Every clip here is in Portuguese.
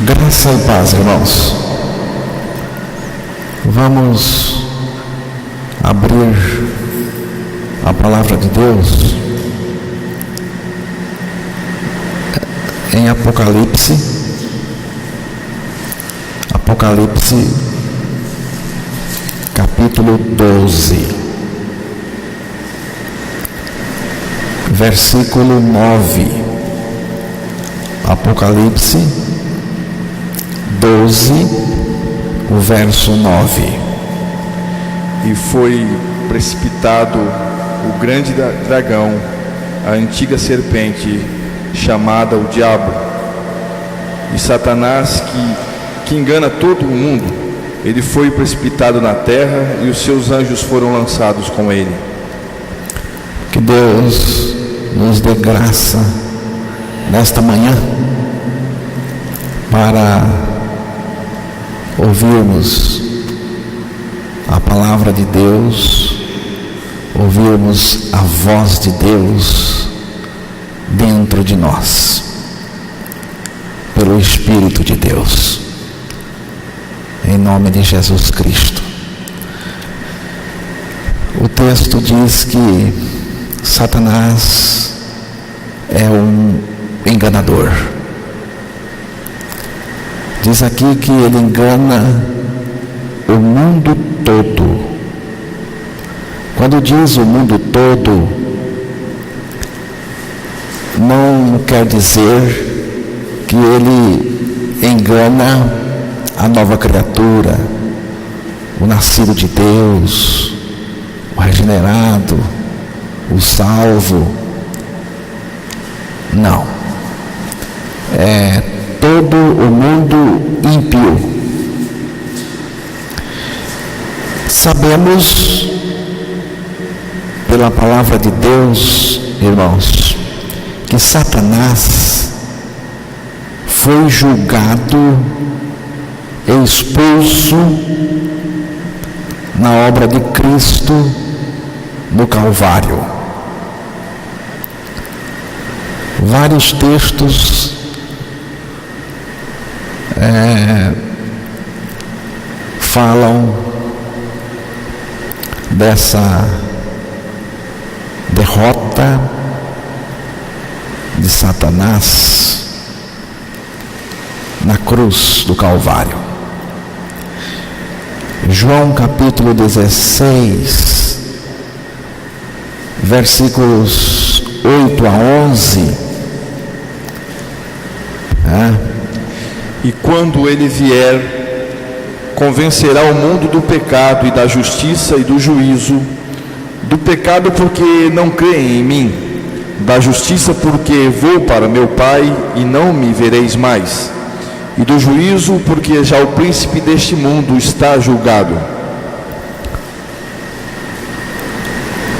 Graça e paz, irmãos. Vamos abrir a palavra de Deus em Apocalipse, capítulo 12, versículo 9. Apocalipse 12, o verso 9. E foi precipitado o grande dragão, a antiga serpente, chamada o Diabo, e Satanás, que engana todo o mundo. Ele foi precipitado na terra, e os seus anjos foram lançados com ele. Que Deus nos dê graça nesta manhã para ouvirmos a palavra de Deus, ouvirmos a voz de Deus dentro de nós, pelo Espírito de Deus, em nome de Jesus Cristo. O texto diz que Satanás é um enganador. Diz aqui que ele engana o mundo todo. Quando diz o mundo todo, não quer dizer que ele engana a nova criatura, o nascido de Deus, o regenerado, o salvo. Não. É todo o mundo ímpio. Sabemos pela palavra de Deus, irmãos, que Satanás foi julgado e expulso na obra de Cristo no Calvário. Vários textos falam dessa derrota de Satanás na cruz do Calvário. João capítulo 16, versículos 8 a 11. E quando ele vier, convencerá o mundo do pecado e da justiça e do juízo. Do pecado, porque não creem em mim; da justiça, porque vou para meu Pai e não me vereis mais; e do juízo, porque já o príncipe deste mundo está julgado.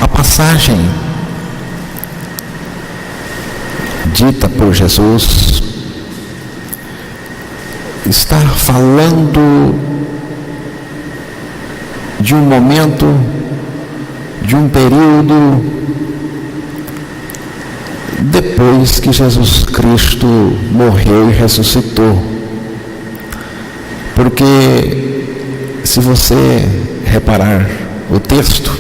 A passagem dita por Jesus está falando de um momento, de um período depois que Jesus Cristo morreu e ressuscitou. Porque se você reparar o texto,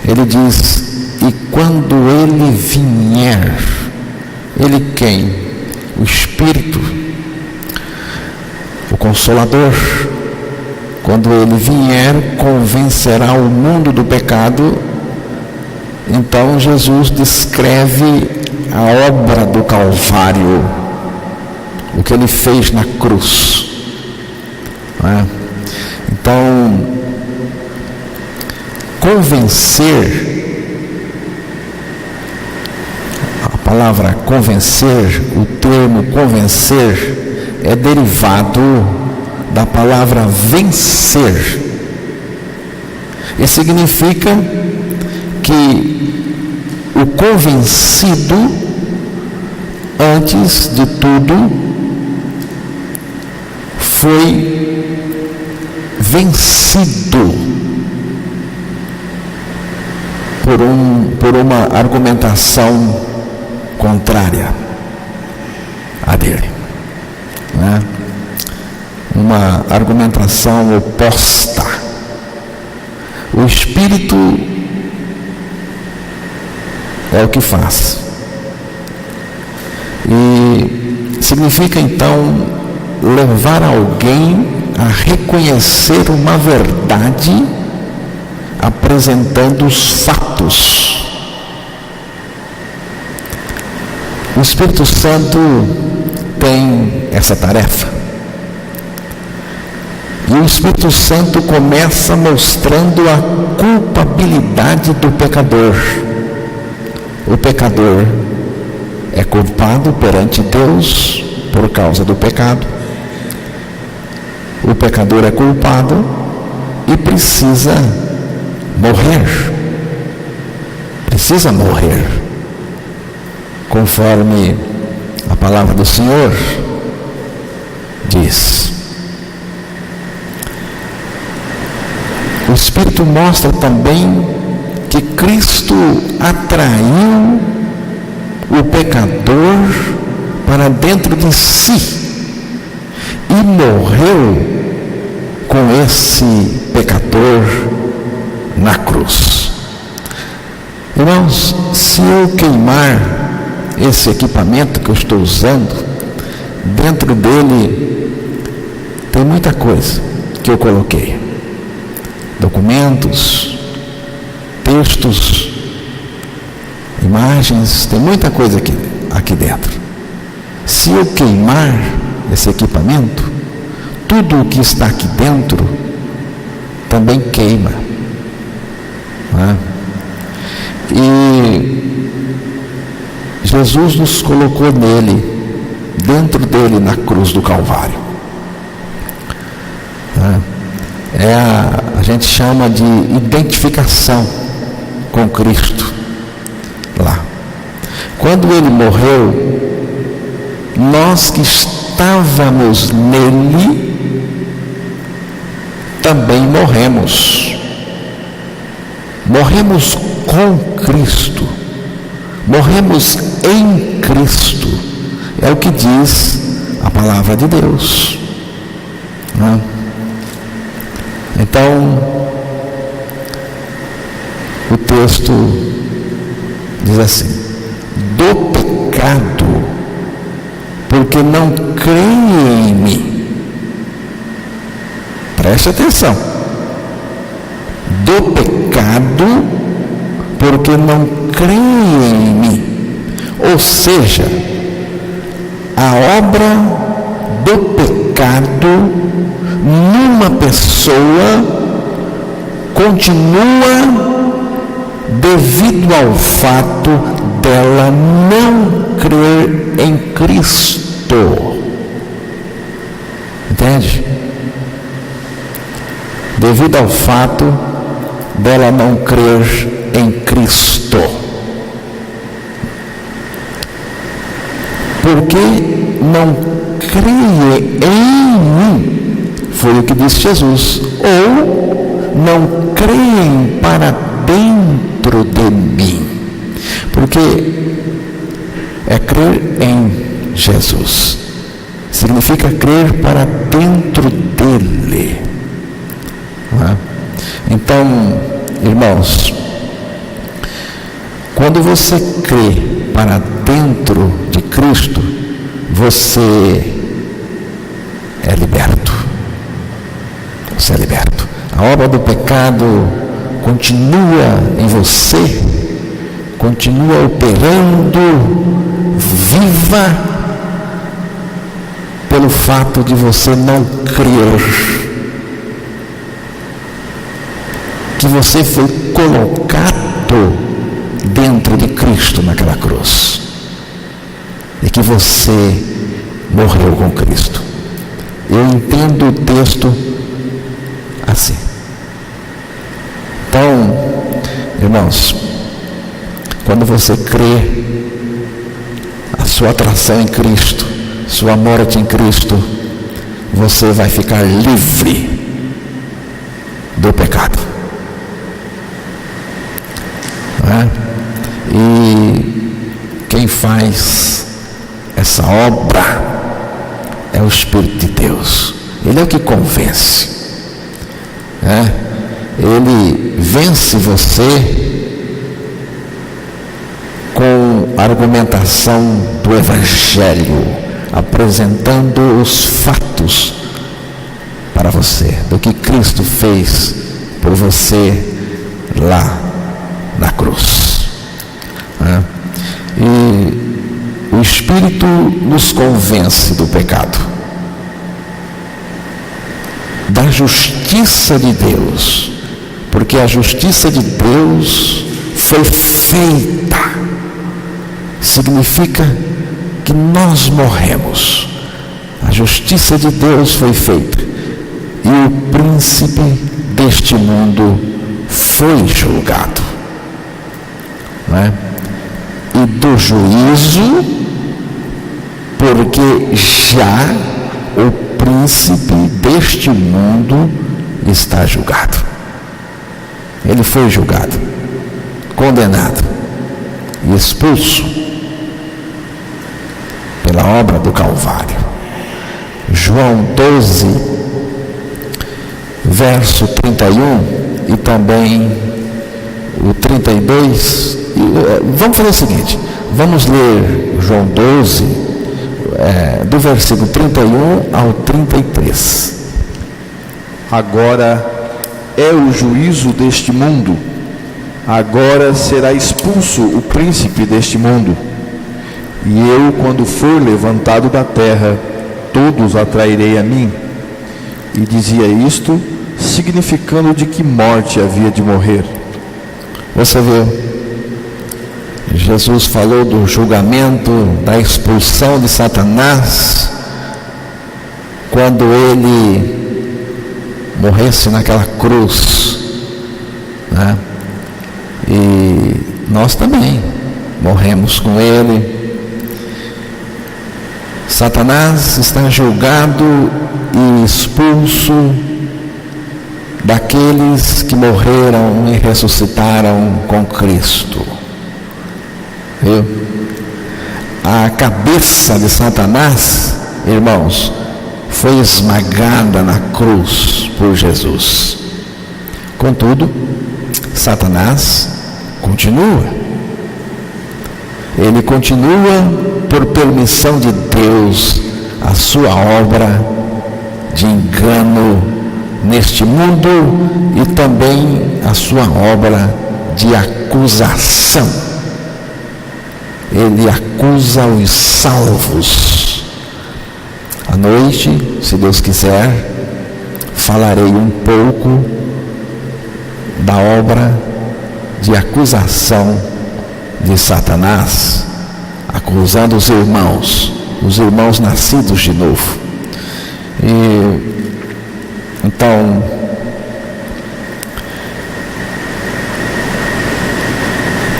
ele diz: e quando ele vier, ele quem? O Espírito, o Consolador. Quando ele vier, convencerá o mundo do pecado. Então Jesus descreve a obra do Calvário, o que ele fez na cruz. Então, convencer, a palavra convencer, o termo convencer é derivado da palavra vencer, e significa que o convencido, antes de tudo, foi vencido por uma argumentação contrária a dele, né? uma argumentação oposta. O Espírito é o que faz. E significa então levar alguém a reconhecer uma verdade apresentando os fatos. O Espírito Santo tem essa tarefa. E o Espírito Santo começa mostrando a culpabilidade do pecador. O pecador é culpado perante Deus por causa do pecado. O pecador é culpado e precisa morrer. Precisa morrer. Conforme a palavra do Senhor diz. O Espírito mostra também que Cristo atraiu o pecador para dentro de si e morreu com esse pecador na cruz. Irmãos, se eu queimar esse equipamento que eu estou usando, dentro dele tem muita coisa que eu coloquei. Documentos, textos, imagens, tem muita coisa aqui dentro. Se eu queimar esse equipamento, tudo o que está aqui dentro também queima. Né? E Jesus nos colocou nele, dentro dele, na cruz do Calvário. Né? A gente chama de identificação com Cristo lá. Quando ele morreu, nós que estávamos nele também morremos. Morremos com Cristo. Morremos em Cristo. É o que diz a palavra de Deus. Né? Então, o texto diz assim: do pecado, porque não creem em mim. Preste atenção. Do pecado, porque não creem em mim. Ou seja, a obra do pecado numa pessoa continua devido ao fato dela não crer em Cristo. Entende? Devido ao fato dela não crer em Cristo. Porque não creem em mim. Foi o que disse Jesus. Ou não creem para dentro de mim. Porque é crer em Jesus. Significa crer para dentro dele. Não é? Então, irmãos, quando você crê para dentro de Cristo, você é liberto. Você é liberto. A obra do pecado continua em você, continua operando, viva, pelo fato de você não crer que você foi colocado dentro de Cristo naquela cruz e que você morreu com Cristo. Eu entendo o texto assim. Então, irmãos, quando você crê, a sua atração em Cristo, sua morte em Cristo, você vai ficar livre do pecado. Não é? E quem faz essa obra é o Espírito de Deus. Ele é o que convence. Ele vence você com a argumentação do Evangelho, apresentando os fatos para você, do que Cristo fez por você lá na cruz. E o Espírito nos convence do pecado, da justiça de Deus, porque a justiça de Deus foi feita, significa que nós morremos. A justiça de Deus foi feita e o príncipe deste mundo foi julgado, e do juízo, porque já o príncipe deste mundo está julgado. Ele foi julgado, condenado e expulso pela obra do Calvário. João 12, verso 31 e também o 32. Vamos fazer o seguinte, vamos ler João 12, do versículo 31 ao 33. Agora é o juízo deste mundo. Agora será expulso o príncipe deste mundo. E eu, quando for levantado da terra, todos atrairei a mim. E dizia isto, significando de que morte havia de morrer. Você viu? Jesus falou do julgamento, da expulsão de Satanás, quando ele morresse naquela cruz, e nós também morremos com ele. Satanás está julgado e expulso daqueles que morreram e ressuscitaram com Cristo. Viu? A cabeça de Satanás, irmãos, foi esmagada na cruz por Jesus. Contudo, Satanás continua. Ele continua por permissão de Deus a sua obra de engano neste mundo e também a sua obra de acusação. Ele acusa os salvos. À noite, se Deus quiser, falarei um pouco da obra de acusação de Satanás, acusando os irmãos nascidos de novo. Então,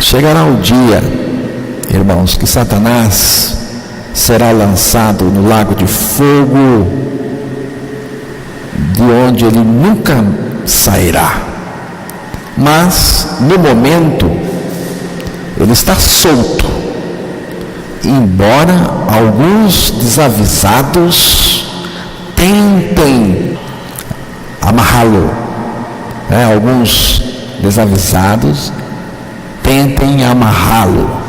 chegará o dia, irmãos, que Satanás será lançado no lago de fogo, de onde ele nunca sairá. Mas, no momento, ele está solto, embora alguns desavisados tentem amarrá-lo. Alguns desavisados tentem amarrá-lo.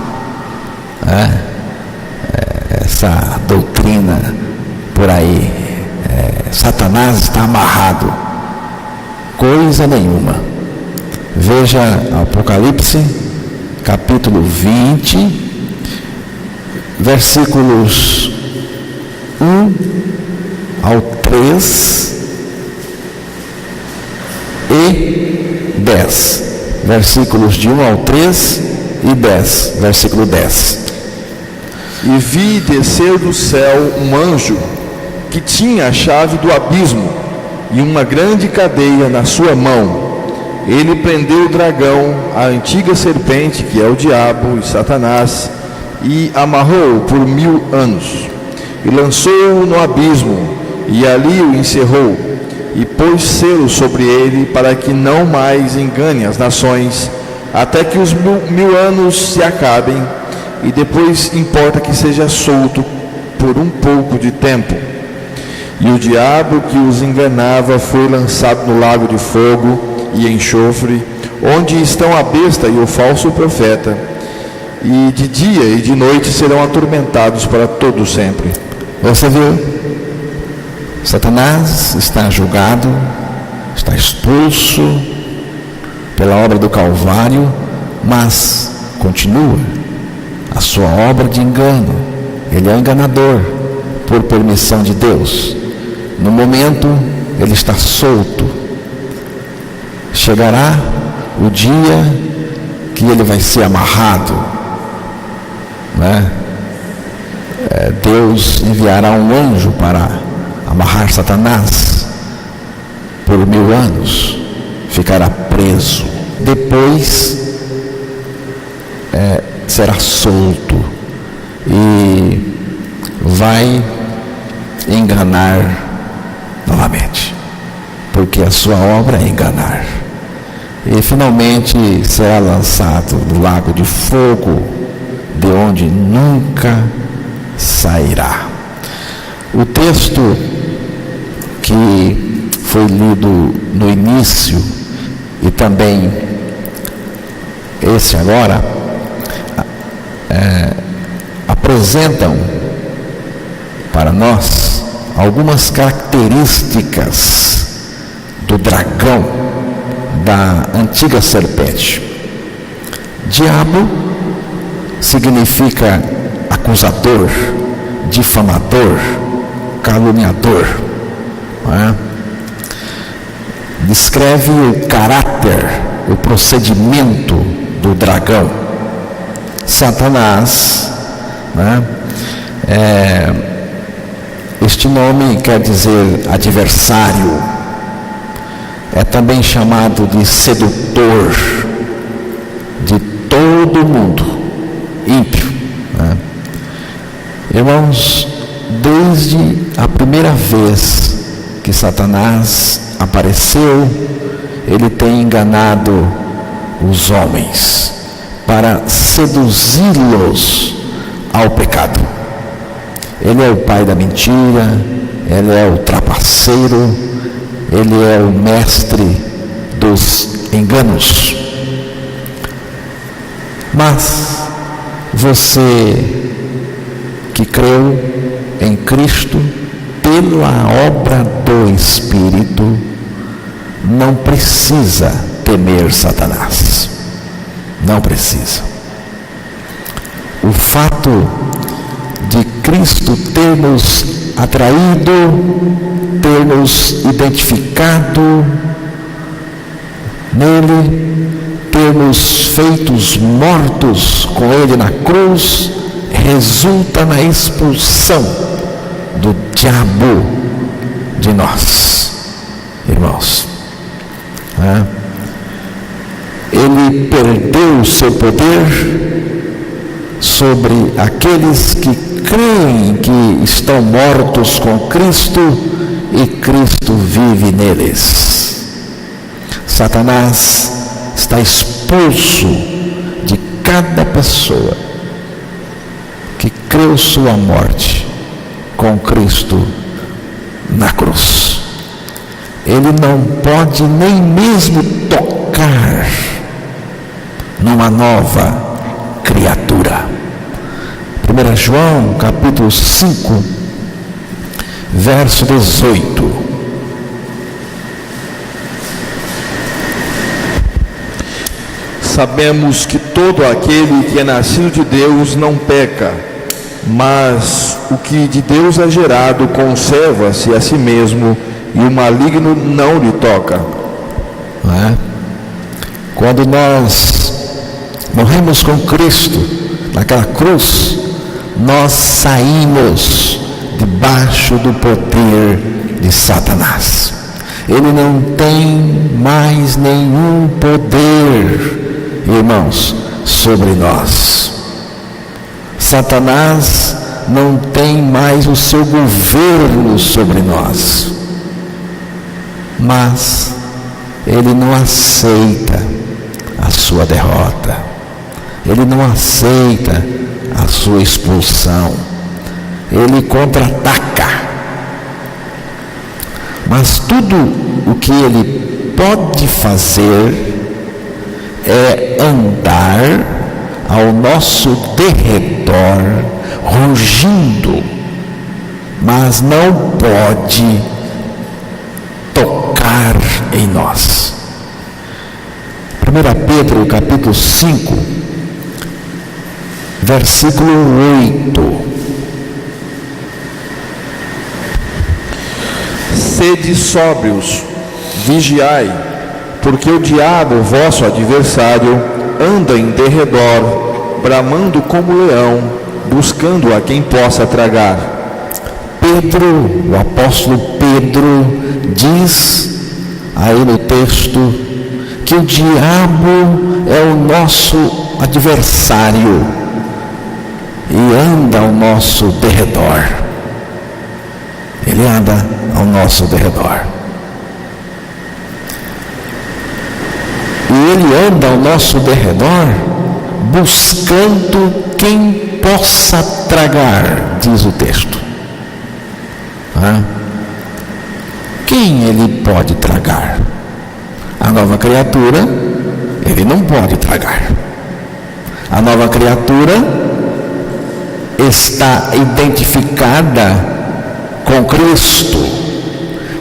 Essa doutrina por aí, Satanás está amarrado. Coisa nenhuma. Veja Apocalipse, capítulo 20, versículos 1 ao 3 e 10. Versículos de 1 ao 3 e 10, versículo 10. E vi descer do céu um anjo que tinha a chave do abismo e uma grande cadeia na sua mão. Ele prendeu o dragão, a antiga serpente, que é o diabo e Satanás, e amarrou-o por 1000 anos. E lançou-o no abismo, e ali o encerrou, e pôs selo sobre ele, para que não mais engane as nações, até que os 1000 anos se acabem, e depois importa que seja solto por um pouco de tempo. E o diabo que os enganava foi lançado no lago de fogo e enxofre, onde estão a besta e o falso profeta, e de dia e de noite serão atormentados para todo sempre. Você viu? Satanás está julgado, está expulso pela obra do Calvário, mas continua a sua obra de engano. Ele é enganador por permissão de Deus. No momento, ele está solto. Chegará o dia que ele vai ser amarrado, né? Deus enviará um anjo para amarrar Satanás por 1000 anos. Ficará preso. Depois será solto e vai enganar novamente, porque a sua obra é enganar. E finalmente será lançado no lago de fogo, de onde nunca sairá. O texto que foi lido no início e também esse agora apresentam para nós algumas características do dragão, da antiga serpente. Diabo significa acusador, difamador, caluniador, não é? Descreve o caráter, o procedimento do dragão. Satanás, né? Este nome quer dizer adversário. É também chamado de sedutor de todo mundo ímpio, né? Irmãos, desde a primeira vez que Satanás apareceu, ele tem enganado os homens para seduzi-los ao pecado. Ele é o pai da mentira, ele é o trapaceiro, ele é o mestre dos enganos. Mas você que creu em Cristo pela obra do Espírito não precisa temer Satanás. Não precisa. O fato de Cristo ter nos atraído, ter nos identificado nele, ter nos feitos mortos com ele na cruz, resulta na expulsão do diabo de nós, irmãos. Ele perdeu o seu poder sobre aqueles que creem que estão mortos com Cristo e Cristo vive neles. Satanás está expulso de cada pessoa que creu sua morte com Cristo na cruz. Ele não pode nem mesmo tocar numa nova criatura. 1 João capítulo 5, verso 18. Sabemos que todo aquele que é nascido de Deus não peca, mas o que de Deus é gerado conserva-se a si mesmo, e o maligno não lhe toca. Quando nós morremos com Cristo naquela cruz, nós saímos debaixo do poder de Satanás. Ele não tem mais nenhum poder, irmãos, sobre nós. Satanás não tem mais o seu governo sobre nós. Mas ele não aceita a sua derrota. Ele não aceita a sua expulsão. Ele contra-ataca. Mas tudo o que ele pode fazer é andar ao nosso derredor, rugindo, mas não pode tocar em nós. 1 Pedro capítulo 5, versículo 8. Sede sóbrios, vigiai, porque o diabo, vosso adversário, anda em derredor, bramando como leão, buscando a quem possa tragar. Pedro, o apóstolo Pedro, diz aí no texto que o diabo é o nosso adversário e anda ao nosso derredor. Ele anda ao nosso derredor. E ele anda ao nosso derredor buscando quem possa tragar, diz o texto. Quem ele pode tragar? A nova criatura, ele não pode tragar. A nova criatura está identificada com Cristo.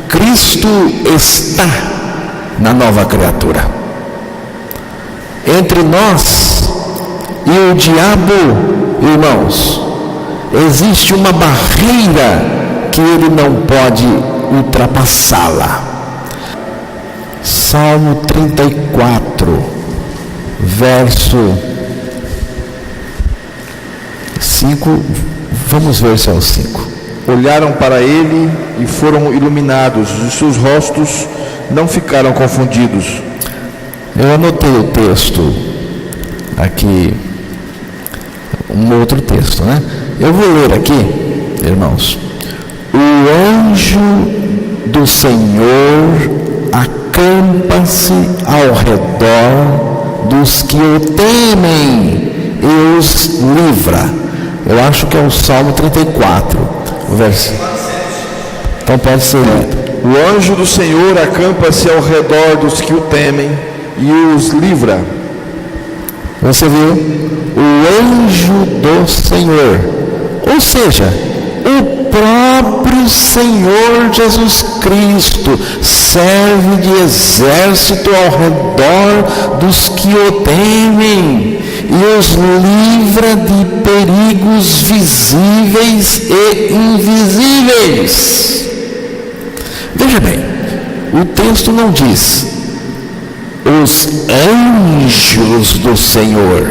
Cristo está na nova criatura. Entre nós e o diabo, irmãos, existe uma barreira que ele não pode ultrapassá-la. Salmo 34, verso 5, vamos ver se é o 5. Olharam para ele e foram iluminados, e seus rostos não ficaram confundidos. Eu anotei o texto aqui, um outro texto, né? Eu vou ler aqui, irmãos. O anjo do Senhor acampa-se ao redor dos que o temem e os livra. Eu acho que é o Salmo 34, o verso. Então pode ser lido. O anjo do Senhor acampa-se ao redor dos que o temem e os livra. Você viu? O anjo do Senhor, ou seja, o próprio Senhor Jesus Cristo serve de exército ao redor dos que o temem e os livra de perigos visíveis e invisíveis. Veja bem, o texto não diz os anjos do Senhor,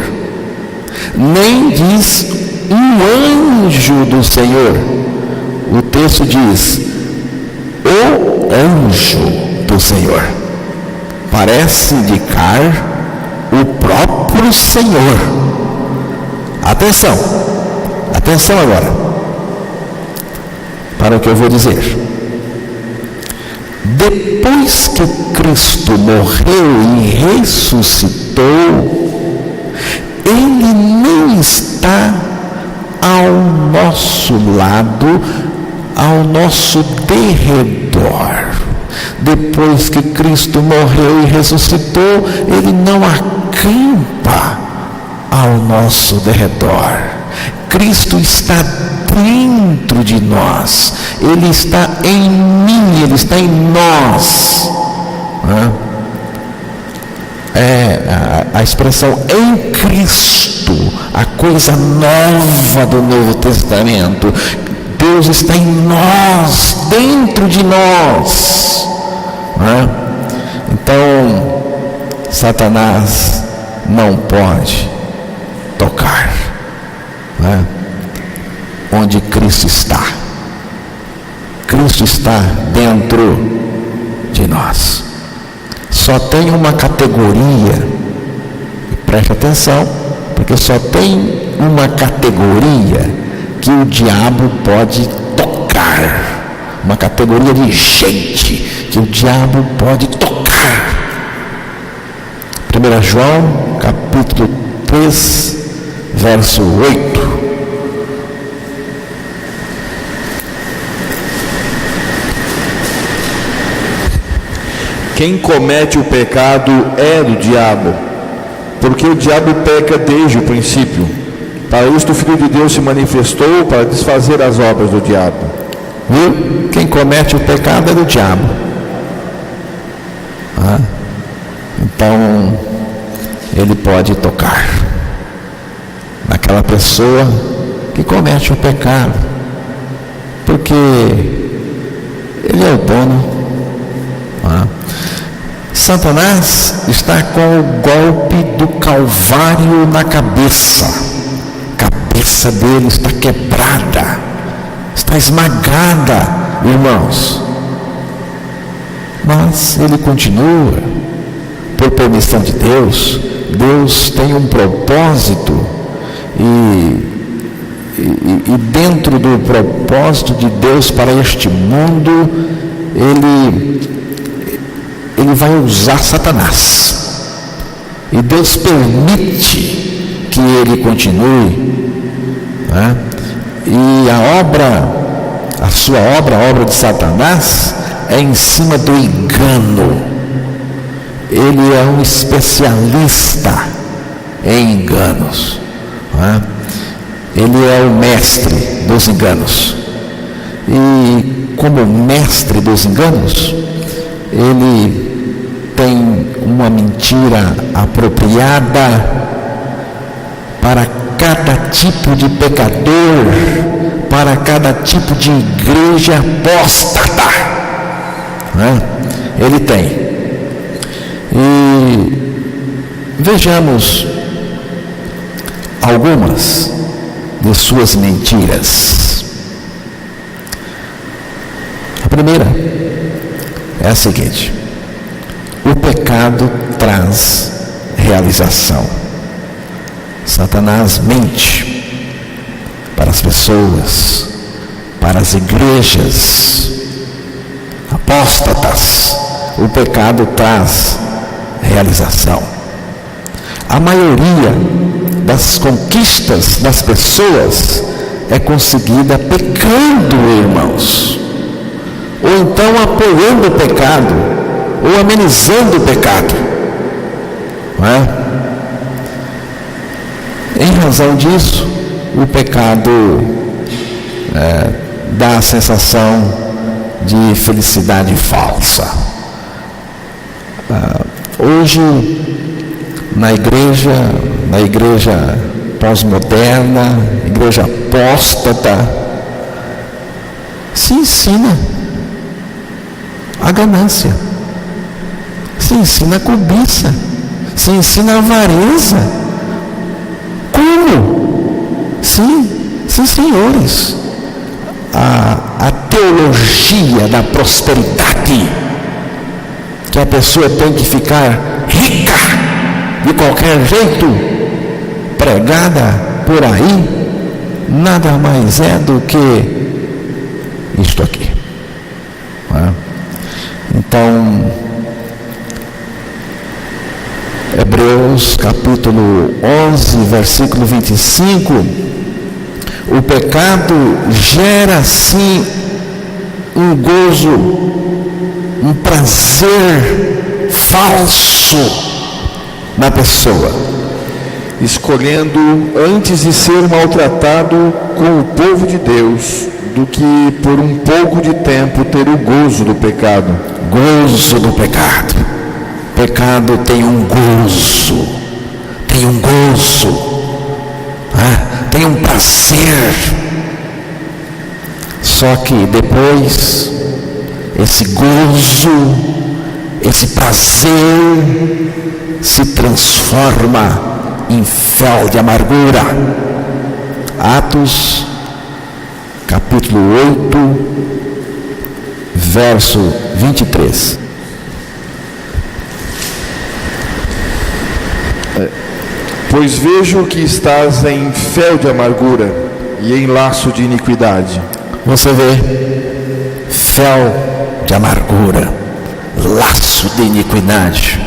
nem diz um anjo do Senhor. O texto diz o anjo do Senhor. Parece indicar o próprio Senhor. Atenção agora para o que eu vou dizer. Depois que Cristo morreu e ressuscitou, ele não está ao nosso lado, ao nosso derredor. Depois que Cristo morreu e ressuscitou, ele não acampa ao nosso derredor. Cristo está dentro de nós, ele está em mim, ele está em nós. A expressão em Cristo, a coisa nova do Novo Testamento. Deus está em nós, dentro de nós. Então, Satanás não pode tocar onde Cristo está. Cristo está dentro de nós. Só tem uma categoria, preste atenção, porque só tem uma categoria que o diabo pode tocar, uma categoria de gente que o diabo pode tocar. 1 João capítulo 3, verso 8. quem comete o pecado é do diabo, porque o diabo peca desde o princípio. Para isto o Filho de Deus se manifestou para desfazer as obras do diabo. Viu? Quem comete o pecado é do diabo. Então, ele pode tocar naquela pessoa que comete o pecado, porque ele é o dono. Satanás está com o golpe do Calvário na cabeça. A cabeça dele está quebrada, está esmagada, irmãos. Mas ele continua, por permissão de Deus. Deus tem um propósito e dentro do propósito de Deus para este mundo, ele vai usar Satanás. E Deus permite que ele continue, e a sua obra, a obra de Satanás, é em cima do engano. Ele é um especialista em enganos. Ele é o mestre dos enganos. E como mestre dos enganos, ele tem uma mentira apropriada para cada tipo de pecador, para cada tipo de igreja apóstata. Ele tem. E vejamos algumas de suas mentiras. A primeira é a seguinte: o pecado traz realização. Satanás mente para as pessoas, para as igrejas apóstatas. O pecado traz realização. A maioria das conquistas das pessoas é conseguida pecando, irmãos, ou então apoiando o pecado, ou amenizando o pecado, Em razão disso, o pecado dá a sensação de felicidade falsa. Hoje, na igreja pós-moderna, igreja apóstata, se ensina a ganância, se ensina a cobiça, se ensina a avareza. Como? Sim, senhores. A teologia da prosperidade, que a pessoa tem que ficar rica de qualquer jeito, pregada por aí, nada mais é do que isto aqui. Então, Hebreus capítulo 11, versículo 25, o pecado gera sim um gozo, um prazer falso na pessoa, escolhendo antes de ser maltratado com o povo de Deus do que por um pouco de tempo ter o gozo do pecado. Gozo do pecado. Pecado tem um gozo, tem um prazer. Só que depois, esse gozo, esse prazer se transforma em fel de amargura. Atos capítulo 8, verso 23. Pois vejo que estás em fel de amargura e em laço de iniquidade. Você vê, fel de amargura, laço de iniquidade.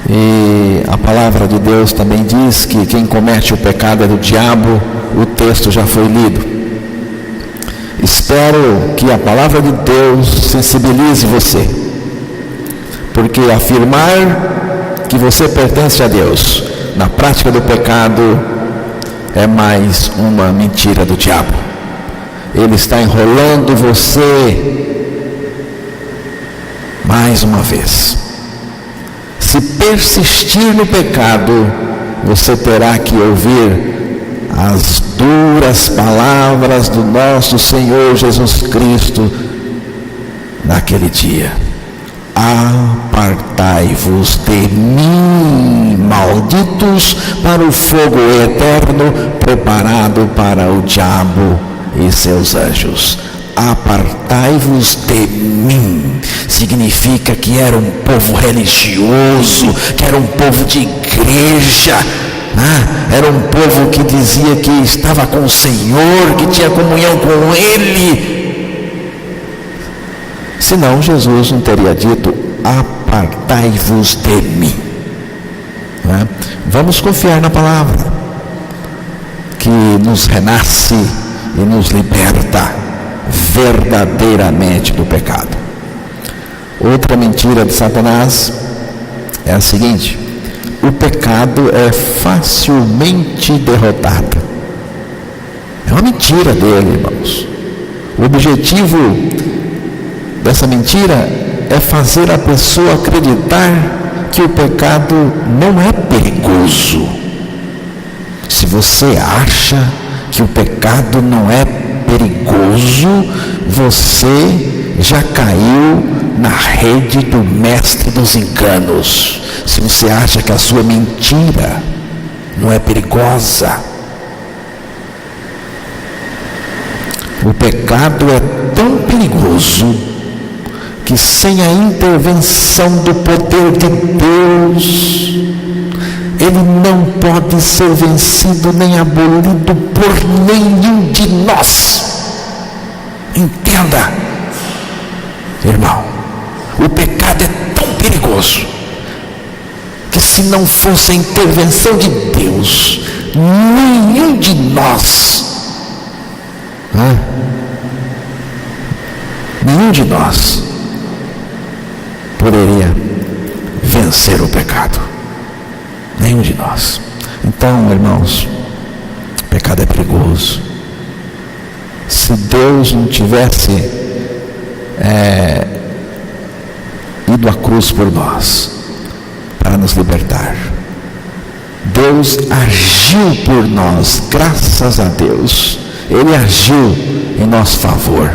E a palavra de Deus também diz que quem comete o pecado é do diabo. O texto já foi lido. Espero espero que a palavra de Deus sensibilize você, porque afirmar que você pertence a Deus na prática do pecado é mais uma mentira do diabo. Ele está enrolando você mais uma vez. Se persistir no pecado, você terá que ouvir as duras palavras do nosso Senhor Jesus Cristo naquele dia: apartai-vos de mim, malditos, para o fogo eterno preparado para o diabo e seus anjos. Apartai-vos de mim significa que era um povo religioso, que era um povo de igreja, era um povo que dizia que estava com o Senhor, que tinha comunhão com Ele. Senão Jesus não teria dito: apartai-vos de mim. Vamos confiar na palavra que nos renasce e nos liberta verdadeiramente do pecado. Outra mentira de Satanás é a seguinte: o pecado é facilmente derrotado. É uma mentira dele, irmãos. O objetivo dessa mentira é fazer a pessoa acreditar que o pecado não é perigoso. Se você acha que o pecado não é perigoso, você já caiu na rede do mestre dos enganos. Se você acha que a sua mentira não é perigosa, o pecado é tão perigoso que sem a intervenção do poder de Deus, ele não pode ser vencido nem abolido por nenhum de nós. Entenda, irmão, o pecado é tão perigoso que se não fosse a intervenção de Deus, nenhum de nós poderia vencer o pecado. Nenhum de nós. Então, irmãos, o pecado é perigoso. Se Deus não tivesse ido à cruz por nós para nos libertar, Deus agiu por nós, graças a Deus. Ele agiu em nosso favor.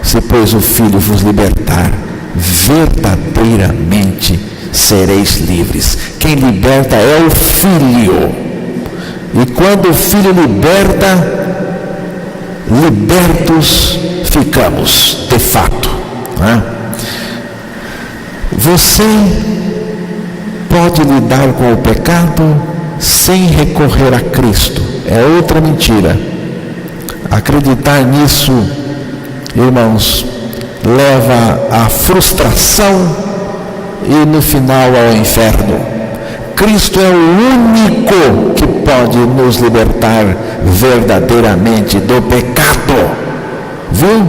Se pois o Filho vos libertar, verdadeiramente sereis livres. Quem liberta é o Filho. E quando o Filho liberta, libertos ficamos, de fato. Você pode lidar com o pecado sem recorrer a Cristo. É outra mentira. Acreditar nisso, irmãos, leva à frustração e no final ao inferno. Cristo é o único que pode nos libertar verdadeiramente do pecado. Viu?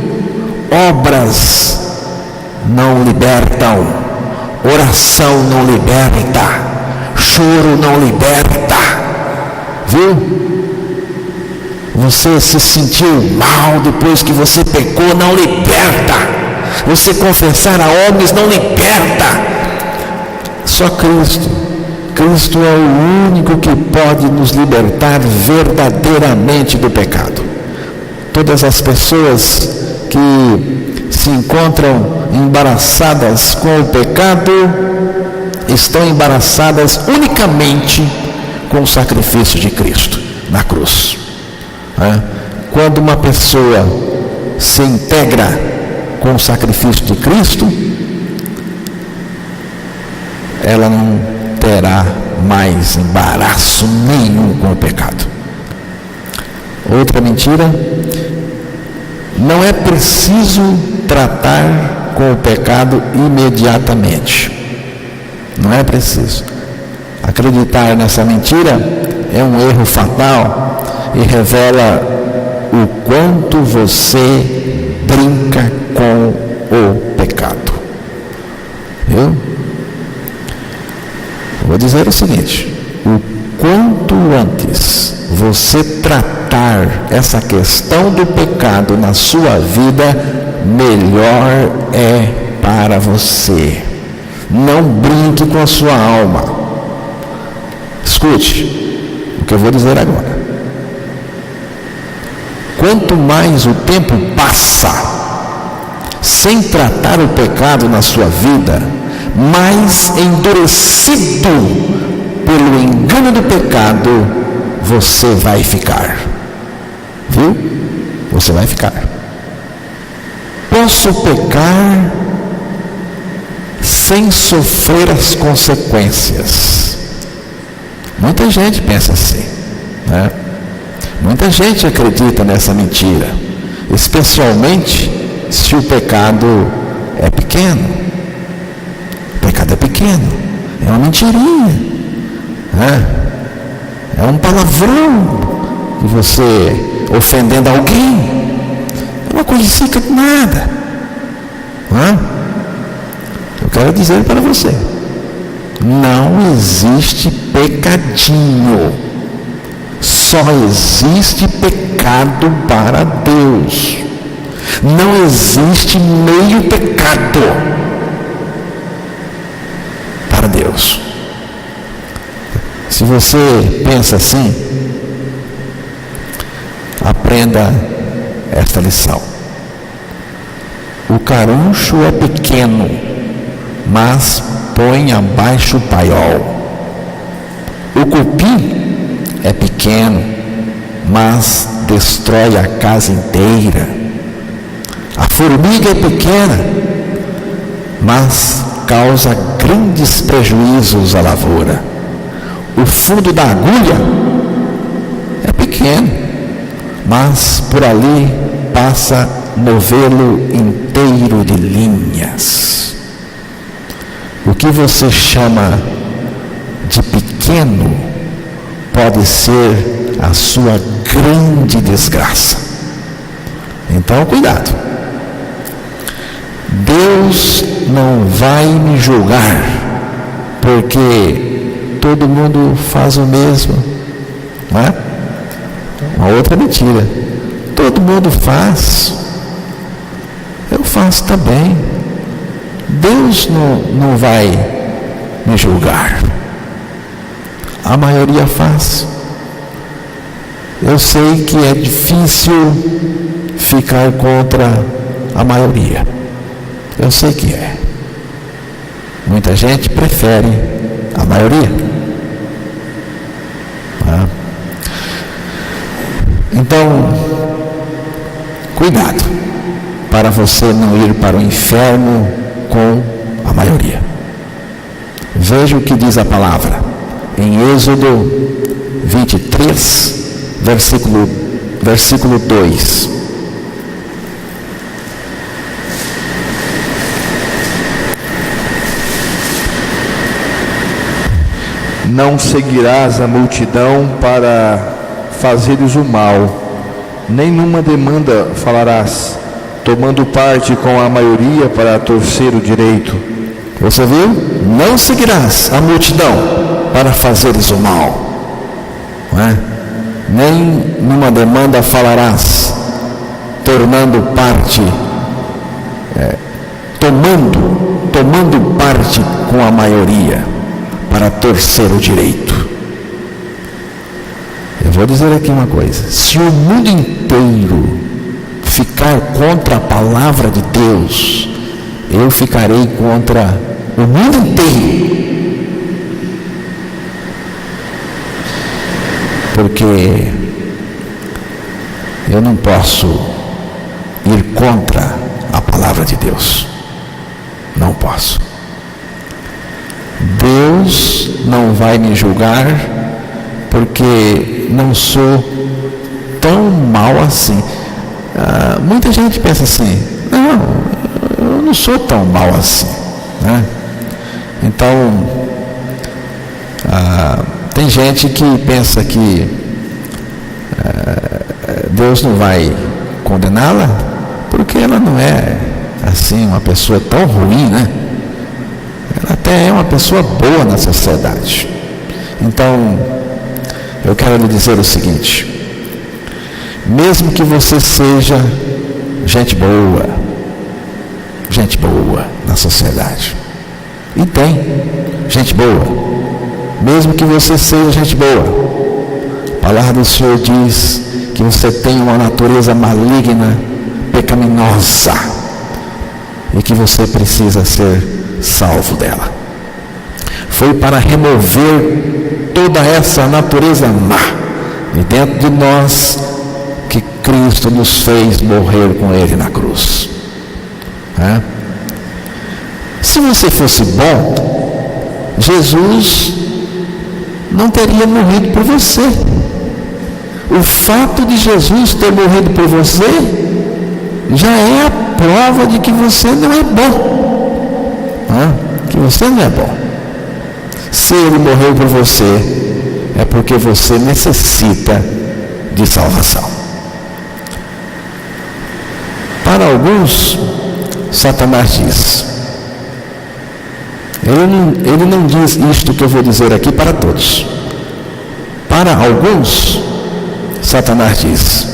Obras não libertam, oração não liberta, choro não liberta. Viu? Você se sentiu mal depois que você pecou, não liberta. Você confessar a homens não liberta. Só Cristo. Cristo é o único que pode nos libertar verdadeiramente do pecado. Todas as pessoas que se encontram embaraçadas com o pecado estão embaraçadas unicamente com o sacrifício de Cristo na cruz. Quando uma pessoa se integra com o sacrifício de Cristo, ela não terá mais embaraço nenhum com o pecado. Outra mentira: não é preciso tratar com o pecado imediatamente. Não é preciso. Acreditar nessa mentira é um erro fatal e revela o quanto você brinca com o pecado. Viu? Vou dizer o seguinte: o quanto antes você tratar essa questão do pecado na sua vida, melhor é para você. Não brinque com a sua alma. Escute o que eu vou dizer agora. Quanto mais o tempo passa sem tratar o pecado na sua vida, mais endurecido pelo engano do pecado você vai ficar. Viu? Você vai ficar. Posso pecar sem sofrer as consequências. Muita gente pensa assim, né? Muita gente acredita nessa mentira, especialmente se o pecado é pequeno. O pecado é pequeno, é uma mentirinha, né? É um palavrão que você ofendendo alguém, é uma coisica de nada, né? Eu quero dizer para você, não existe pecadinho. Só existe pecado para Deus. Não existe meio pecado para Deus. Se você pensa assim, aprenda esta lição. O caruncho é pequeno, mas põe abaixo o paiol. O cupim é pequeno, mas destrói a casa inteira. A formiga é pequena, mas causa grandes prejuízos à lavoura. O fundo da agulha é pequeno, mas por ali passa novelo inteiro de linhas. O que você chama de pequeno pode ser a sua grande desgraça. Então, cuidado. Deus não vai me julgar, porque todo mundo faz o mesmo, não é? Uma outra mentira. Todo mundo faz, eu faço também. Deus não vai me julgar. A maioria faz. Eu sei que é difícil ficar contra a maioria. Eu sei que é. Muita gente prefere a maioria. Então, cuidado para você não ir para o inferno com a maioria. Veja o que diz a palavra em Êxodo 23, versículo 2. Não seguirás a multidão para fazeres o mal, nem numa demanda falarás, tomando parte com a maioria para torcer o direito. Você viu? Não seguirás a multidão para fazeres o mal, não é? Nem numa demanda falarás, tornando parte, tomando parte com a maioria para torcer o direito. Eu vou dizer aqui uma coisa: se o mundo inteiro ficar contra a palavra de Deus, eu ficarei contra o mundo inteiro. Porque eu não posso ir contra a palavra de Deus. Não posso. Deus não vai me julgar porque não sou tão mal assim. Muita gente pensa assim: não, eu não sou tão mal assim, né? Então, tem gente que pensa que Deus não vai condená-la porque ela não é assim uma pessoa tão ruim, né? Ela até é uma pessoa boa na sociedade. Então, eu quero lhe dizer o seguinte: mesmo que você seja gente boa na sociedade, e tem gente boa, mesmo que você seja gente boa, a palavra do Senhor diz que você tem uma natureza maligna, pecaminosa, e que você precisa ser salvo dela. Foi para remover toda essa natureza má de dentro de nós que Cristo nos fez morrer com Ele na cruz. Se você fosse bom, Jesus não teria morrido por você. O fato de Jesus ter morrido por você já é a prova de que você não é bom. Que você não é bom. Se Ele morreu por você, é porque você necessita de salvação. Para alguns, Satanás diz. Ele não diz isto que eu vou dizer aqui para todos. Para alguns, Satanás diz: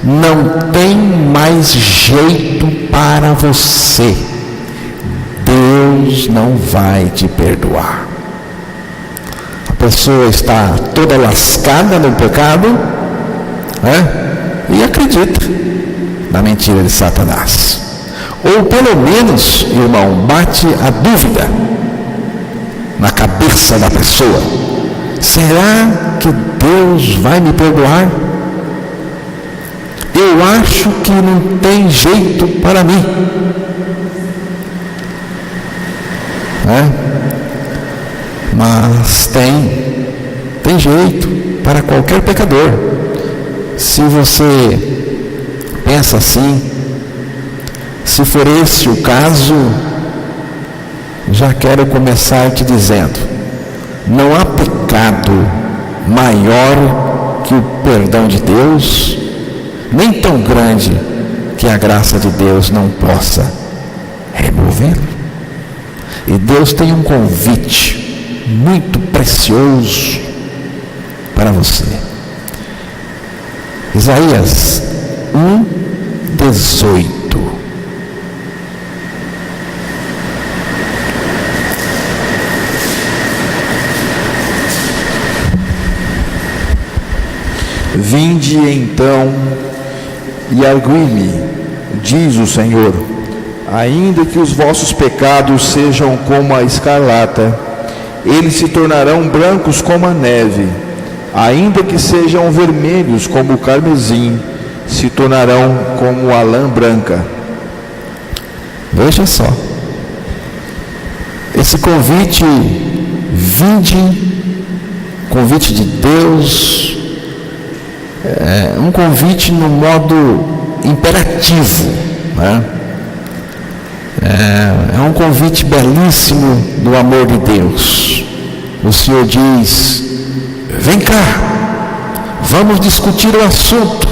não tem mais jeito para você. Deus não vai te perdoar. A pessoa está toda lascada no pecado, e acredita na mentira de Satanás. Ou pelo menos, irmão, bate a dúvida na cabeça da pessoa: será que Deus vai me perdoar? Eu acho que não tem jeito para mim. Mas tem jeito para qualquer pecador. Se você pensa assim, se for esse o caso, já quero começar te dizendo: não há pecado maior que o perdão de Deus, nem tão grande que a graça de Deus não possa remover. E Deus tem um convite muito precioso para você. Isaías 1:18. Vinde então e argui-me, diz o Senhor, ainda que os vossos pecados sejam como a escarlata, eles se tornarão brancos como a neve, ainda que sejam vermelhos como o carmesim, se tornarão como a lã branca. Veja só, esse convite, convite de Deus, é um convite no modo imperativo, é um convite belíssimo do amor de Deus. O Senhor diz: vem cá, vamos discutir o assunto.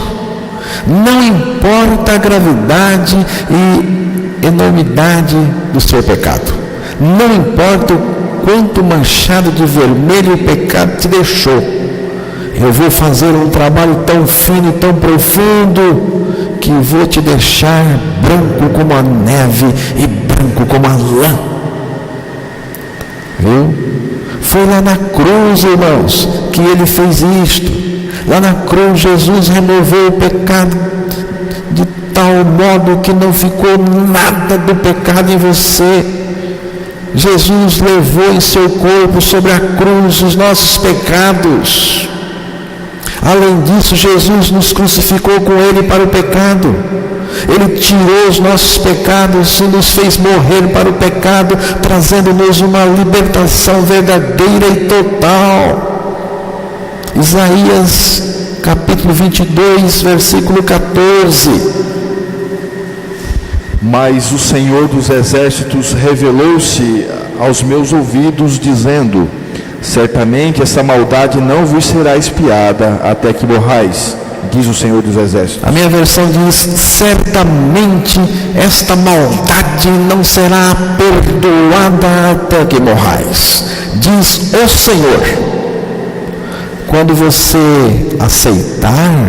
Não importa a gravidade e enormidade do seu pecado, não importa o quanto manchado de vermelho o pecado te deixou, eu vou fazer um trabalho tão fino e tão profundo que vou te deixar branco como a neve e branco como a lã. Viu? Foi lá na cruz, irmãos, que Ele fez isto. Lá na cruz Jesus removeu o pecado de tal modo que não ficou nada do pecado em você. Jesus levou em seu corpo sobre a cruz os nossos pecados. Além disso, Jesus nos crucificou com Ele para o pecado. Ele tirou os nossos pecados e nos fez morrer para o pecado, trazendo-nos uma libertação verdadeira e total. Isaías capítulo 22, versículo 14. Mas o Senhor dos Exércitos revelou-se aos meus ouvidos, dizendo: certamente essa maldade não vos será expiada até que morrais, diz o Senhor dos Exércitos. A minha versão diz: certamente esta maldade não será perdoada até que morrais, diz o Senhor. Quando você aceitar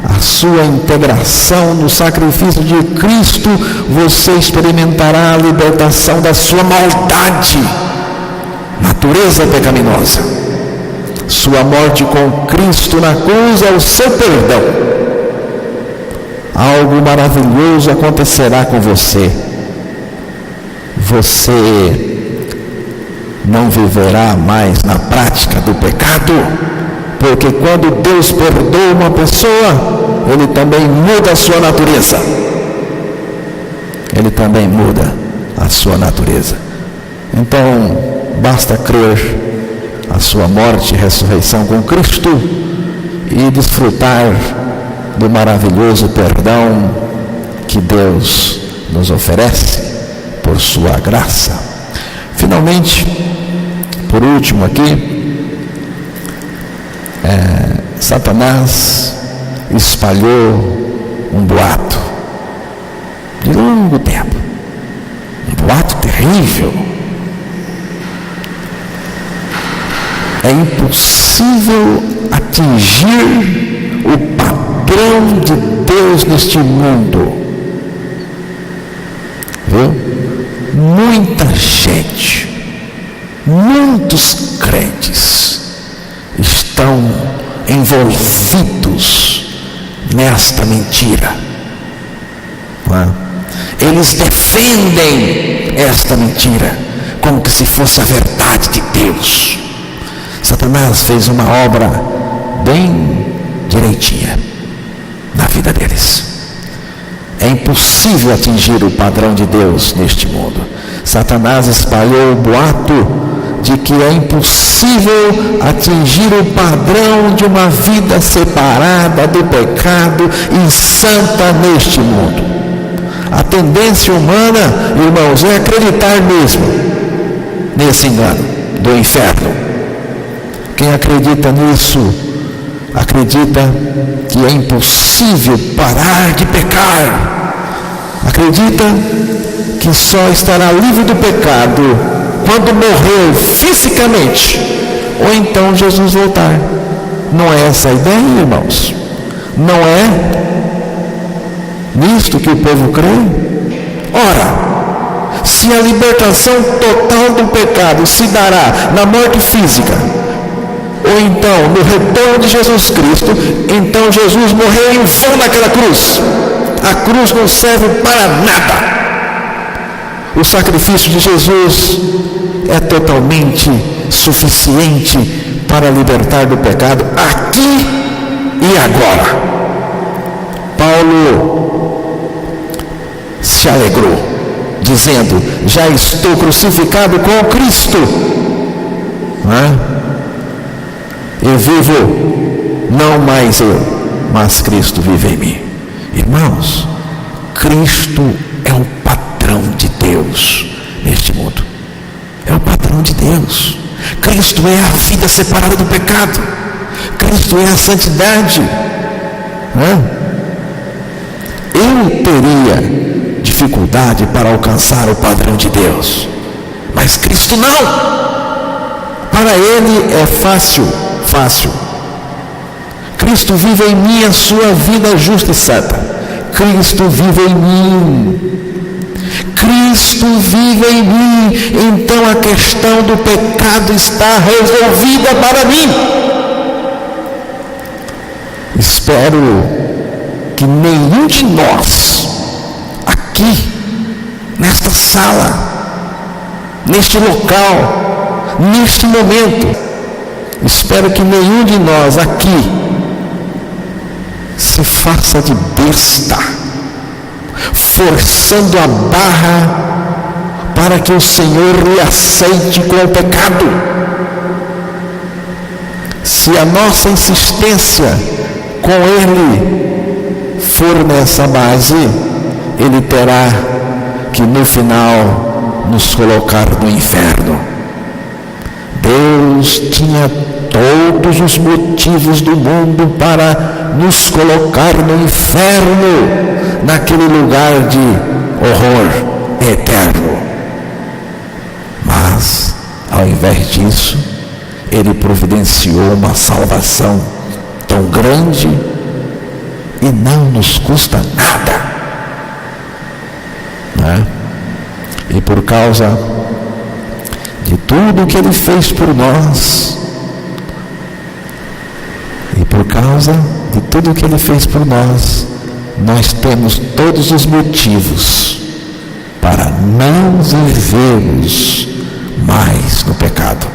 a sua integração no sacrifício de Cristo, você experimentará a libertação da sua maldade, natureza pecaminosa. Sua morte com Cristo na cruz é o seu perdão. Algo maravilhoso acontecerá com você. Você não viverá mais na prática do pecado, porque quando Deus perdoa uma pessoa, Ele também muda a sua natureza. Ele também muda a sua natureza. Então, basta crer a sua morte e ressurreição com Cristo e desfrutar do maravilhoso perdão que Deus nos oferece por sua graça. Finalmente, por último aqui, Satanás espalhou um boato de longo tempo, um boato terrível. É impossível atingir o padrão de Deus neste mundo. Viu? Muita gente, muitos crentes estão envolvidos nesta mentira. Não é? Eles defendem esta mentira como que se fosse a verdade de Deus. Satanás fez uma obra bem direitinha na vida deles. É impossível atingir o padrão de Deus neste mundo. Satanás espalhou o boato de que é impossível atingir o padrão de uma vida separada do pecado e santa neste mundo. A tendência humana, irmãos, é acreditar mesmo nesse engano do inferno. Quem acredita nisso, acredita que é impossível parar de pecar. Acredita que só estará livre do pecado quando morrer fisicamente, ou então Jesus voltar. Não é essa a ideia, irmãos? Não é nisto que o povo crê? Ora, se a libertação total do pecado se dará na morte física, ou então no retorno de Jesus Cristo, então Jesus morreu em vão naquela cruz. A cruz não serve para nada. O sacrifício de Jesus é totalmente suficiente para libertar do pecado aqui e agora. Paulo se alegrou, dizendo: já estou crucificado com Cristo. Não é? Eu vivo, não mais eu, mas Cristo vive em mim. Irmãos, Cristo é o padrão de Deus neste mundo. É o padrão de Deus. Cristo é a vida separada do pecado. Cristo é a santidade. Eu teria dificuldade para alcançar o padrão de Deus, mas Cristo não. Para Ele é fácil. Cristo vive em mim a sua vida justa e santa. Cristo vive em mim. Cristo vive em mim. Então a questão do pecado está resolvida para mim. Espero que nenhum de nós aqui, nesta sala, neste local, neste momento, espero que nenhum de nós aqui se faça de besta, forçando a barra para que o Senhor lhe aceite com o pecado. Se a nossa insistência com Ele for nessa base, Ele terá que no final nos colocar no inferno. Deus tinha todos os motivos do mundo para nos colocar no inferno, naquele lugar de horror eterno. Mas, ao invés disso, Ele providenciou uma salvação tão grande e não nos custa nada, né? E por causa de tudo que Ele fez por nós, nós temos todos os motivos para não vivermos mais no pecado.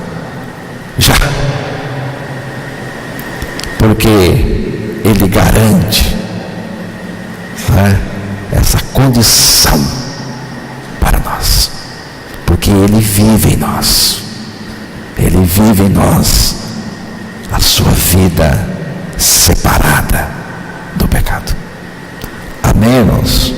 Já. Porque Ele garante, né, essa condição para nós. Porque Ele vive em nós. Ele vive em nós a sua vida separada do pecado. A menos